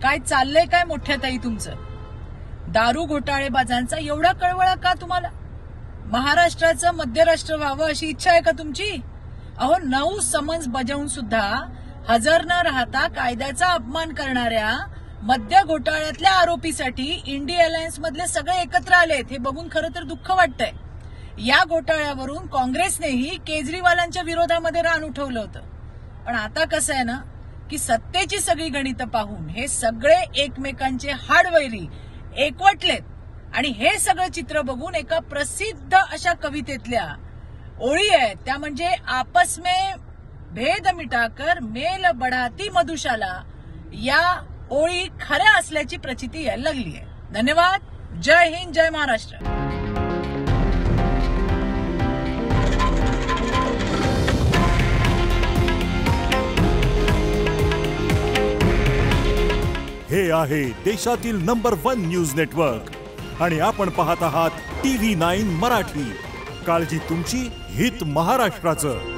काय चाललंय काय मोठ्या ताई तुमचं? दारू घोटाळेबाजांचा एवढा कळवळा का तुम्हाला? महाराष्ट्राचं मध्यराष्ट्र व्हावं अशी इच्छा आहे का तुमची? अहो 9 समन्स बजावून सुद्धा हजर न राहता कायद्याचा अपमान करणाऱ्या मद्य घोटाळ्यातल्या आरोपीसाठी इंडी अलायन्स मधले सगळे एकत्र आलेत हे बघून खरं तर दुःख वाटतंय. या घोटाळ्यावरून काँग्रेसनेही केजरीवालांच्या विरोधामध्ये रान उठवलं होतं. पण आता कसं आहे ना की सत्तेची सगळी गणितं पाहून हे सगळे एकमेकांचे हाडवैरी एकवटलेत आणि हे सगळं चित्र बघून एका प्रसिद्ध अशा कवितेतल्या ओळी आहेत त्या म्हणजे आपस में भेद मिटाकर मेल बढ़ाती मधुशाला या ओळी खऱ्या असल्याची प्रचिती यायला लागली आहे. धन्यवाद. जय हिंद, जय महाराष्ट्र. हे आहे देशातील नंबर 1 न्यूज नेटवर्क आणि आपण पाहत आहात TV9 मराठी. काळजी तुमची, हित महाराष्ट्राचं.